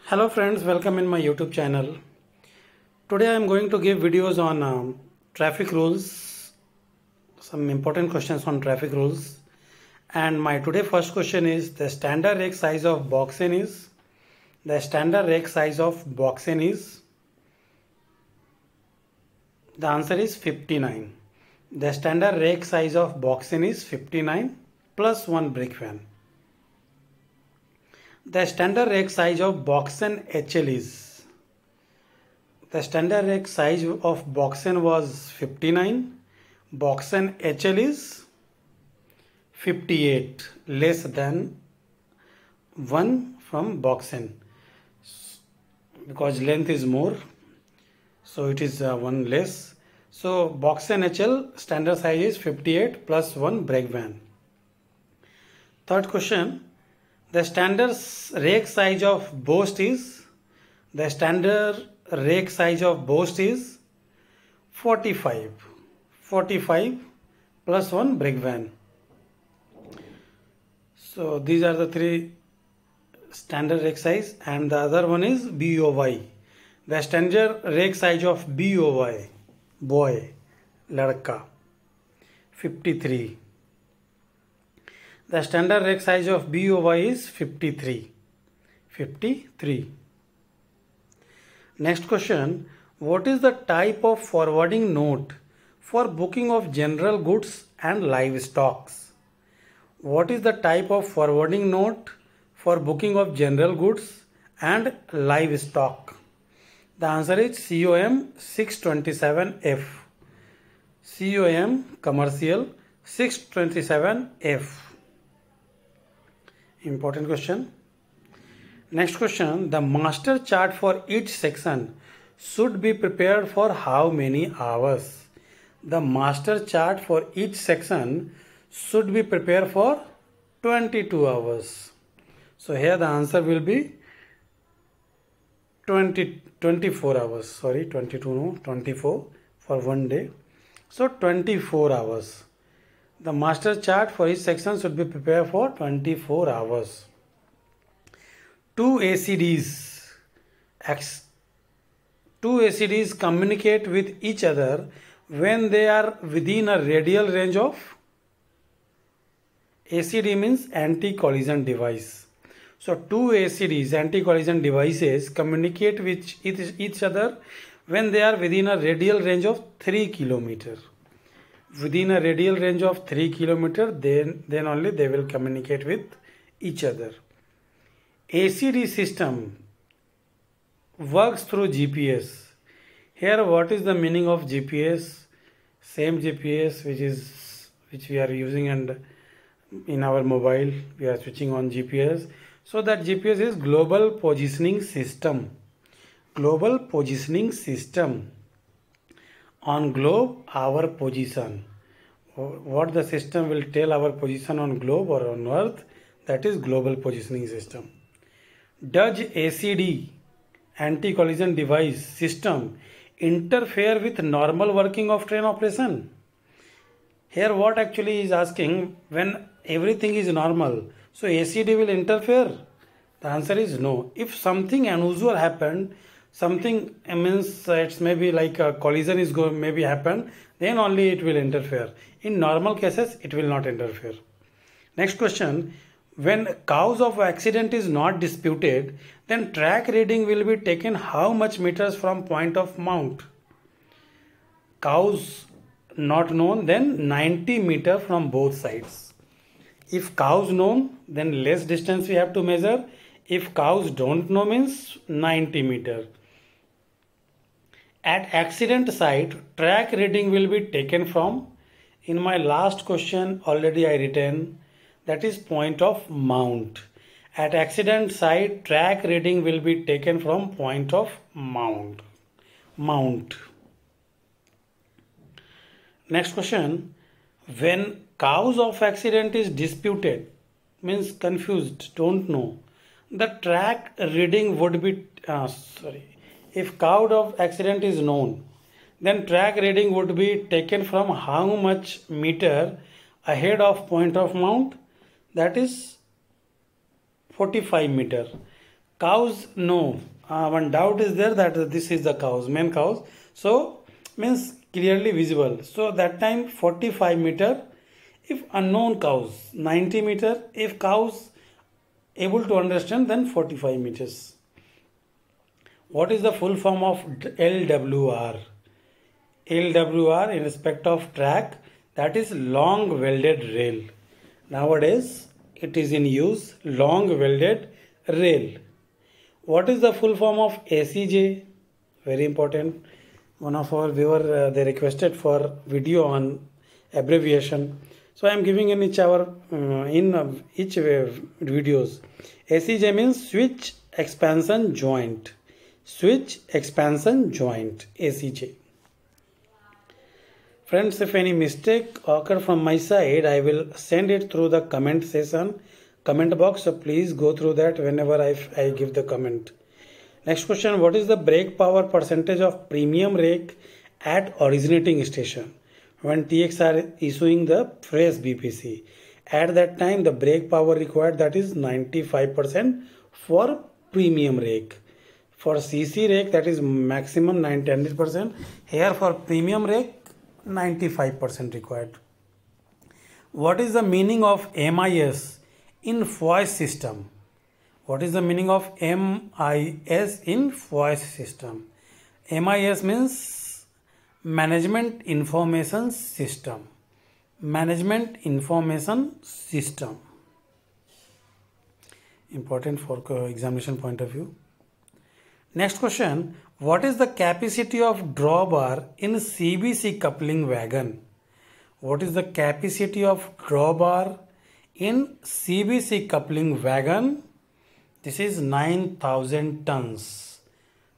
Hello friends, welcome in my YouTube channel. Today I am going to give videos on traffic rules, some important questions on traffic rules. And my today first question is the standard rake size of boxen is? The standard rake size of boxen is? The answer is 59. The standard rake size of boxen is 59 plus 1 brake van. The standard rake size of boxen HL is? The standard rake size of boxen was 59. Boxen HL is 58, less than 1 from boxen because length is more, so it is 1 less. So boxen HL standard size is 58 plus 1 brake van. Third question, the standard rake size of Boast is? The standard rake size of Boast is 45. 45 plus 1 brake van. So these are the three standard rake size, and the other one is BOY. The standard rake size of BOY, boy, ladka, 53. The standard rake size of BOY is 53. 53. Next question. What is the type of forwarding note for booking of general goods and livestock? What is the type of forwarding note for booking of general goods and livestock? The answer is COM 627F. COM commercial 627F. Important question. Next question. The master chart for each section should be prepared for how many hours? The master chart for each section should be prepared for 22 hours. So here the answer will be 24 hours. Sorry, 22 no, 24 for one day. So 24 hours. The master chart for each section should be prepared for 24 hours. Two ACDs communicate with each other when they are within a radial range of? ACD means anti-collision device. So two ACDs, anti-collision devices, communicate with each other when they are within a radial range of 3 km. Within a radial range of 3 km, then only they will communicate with each other. ACD system works through GPS. Here what is the meaning of GPS? Same GPS which we are using, and in our mobile we are switching on GPS. So that GPS is global positioning system. Global positioning system. On globe, our position. What the system will tell our position on globe or on earth, that is global positioning system. Does ACD, anti-collision device system, interfere with normal working of train operation? Here what actually is asking, when everything is normal, so ACD will interfere? The answer is no. If something unusual happened, something means it's maybe like a collision is going maybe happen, then only it will interfere. In normal cases, it will not interfere. Next question. When cause of accident is not disputed, then track reading will be taken how much meters from point of mount? Cause not known, then 90 meter from both sides. If cause known, then less distance we have to measure. If cause don't know means 90 meter. At accident site, track reading will be taken from? In my last question already I written, that is point of mount. At accident site, track reading will be taken from point of mount. Next question. When cause of accident is disputed, means confused, don't know, the track reading would be, if cause of accident is known, then track reading would be taken from how much meter ahead of point of mount? That is 45 meter. Cows, no. One doubt is there that this is the cows, main cows. So means clearly visible. So that time 45 meter. If unknown cows, 90 meter. If cows able to understand, then 45 meters. What is the full form of LWR? LWR in respect of track, that is long welded rail. Nowadays it is in use, long welded rail. What is the full form of ACJ? Very important. One of our viewer they requested for video on abbreviation. So I am giving in each videos. ACJ means switch expansion joint. Switch expansion joint, ACJ. Friends, if any mistake occur from my side, I will send it through the comment section, comment box. So please go through that whenever I give the comment. Next question, what is the brake power percentage of premium rake at originating station? When TX are issuing the fresh BPC, at that time the brake power required, that is 95% for premium rake. For CC rake, that is maximum 90%. Here for premium rake, 95% required. What is the meaning of MIS in voice system? What is the meaning of MIS in voice system? MIS means Management Information System. Management Information System. Important for examination point of view. Next question, what is the capacity of drawbar in CBC coupling wagon? What is the capacity of drawbar in CBC coupling wagon? This is 9,000 tons.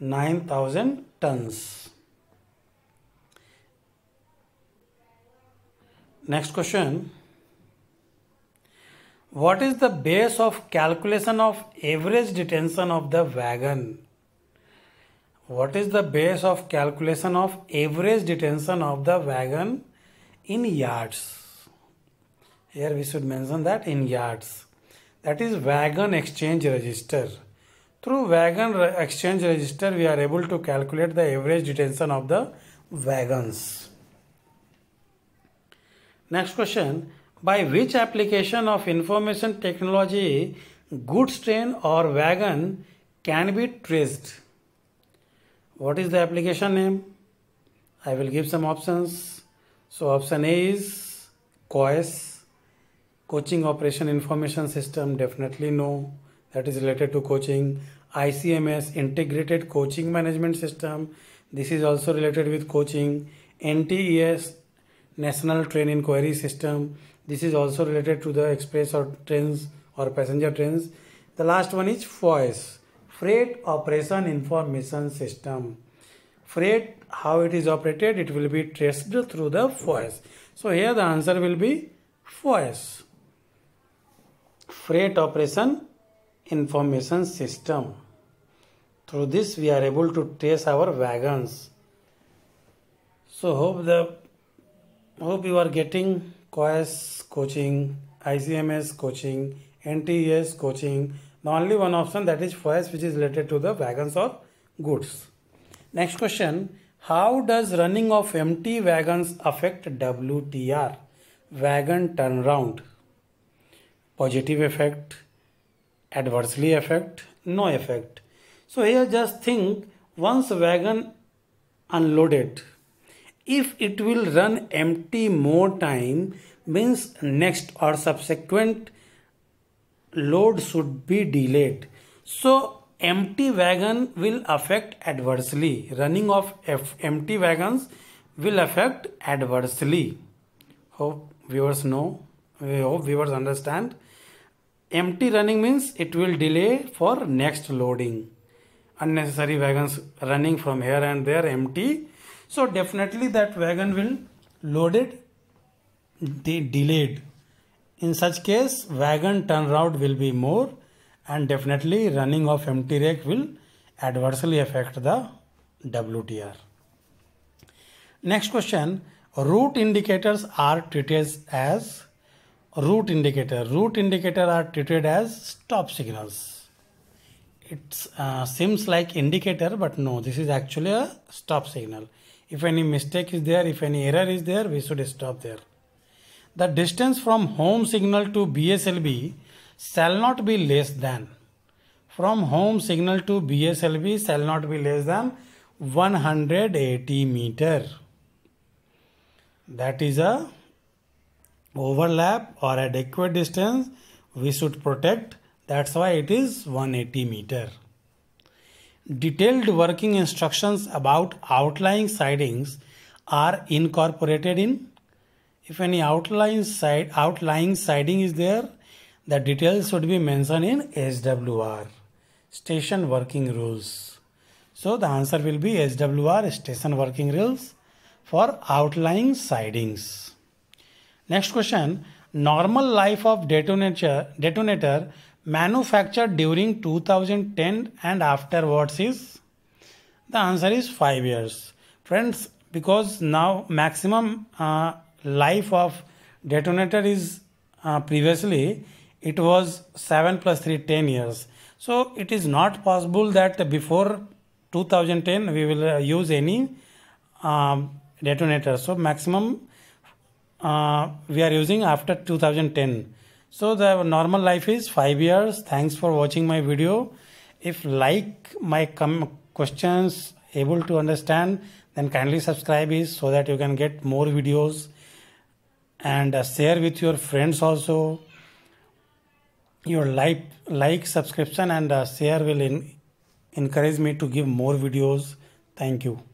9,000 tons. Next question, what is the base of calculation of average detention of the wagon? What is the base of calculation of average detention of the wagon in yards? Here we should mention that in yards. That is wagon exchange register. Through wagon exchange register, we are able to calculate the average detention of the wagons. Next question, by which application of information technology goods train or wagon can be traced? What is the application name? I will give some options. So option A is COIS, Coaching Operation Information System, definitely no, that is related to coaching. ICMS, Integrated Coaching Management System, this is also related with coaching. NTES, National Train Inquiry System, this is also related to the express or trains or passenger trains. The last one is FOIS, Freight Operation Information System. Freight, how it is operated, it will be traced through the FOIS. So here the answer will be FOIS, Freight Operation Information System. Through this we are able to trace our wagons. So hope you are getting COIS coaching, ICMS coaching, NTES coaching. The only one option, that is FOIS, which is related to the wagons or goods. Next question, how does running of empty wagons affect WTR? Wagon turnaround. Positive effect, adversely effect, no effect. So here just think, once wagon unloaded, if it will run empty more time, means next or subsequent load should be delayed. So empty wagon will affect adversely. Running of empty wagons will affect adversely. Hope viewers know, hope viewers understand. Empty running means it will delay for next loading. Unnecessary wagons running from here and there empty. So definitely that wagon will loaded, delayed. In such case, wagon turnaround will be more, and definitely running of empty rake will adversely affect the WTR. Next question, route indicators are treated as route indicator are treated as stop signals. it seems like indicator, but no, this is actually a stop signal. If any mistake is there, if any error is there, we should stop there. The distance from home signal to BSLB shall not be less than. From home signal to BSLB shall not be less than 180 meter. That is a overlap or adequate distance we should protect. That's why it is 180 meter. Detailed working instructions about outlying sidings are incorporated in. If any outlying siding is there, the details should be mentioned in SWR, Station Working Rules. So the answer will be SWR, Station Working Rules for outlying sidings. Next question. Normal life of detonator manufactured during 2010 and afterwards is? The answer is 5 years. Friends, because now maximum life of detonator is previously it was 7 plus 3 10 years. So it is not possible that before 2010 we will use any detonator. So maximum we are using after 2010. So the normal life is 5 years. Thanks for watching my video. If like my questions able to understand, then kindly subscribe it so that you can get more videos, and share with your friends also. Your like, subscription and share will encourage me to give more videos. Thank you.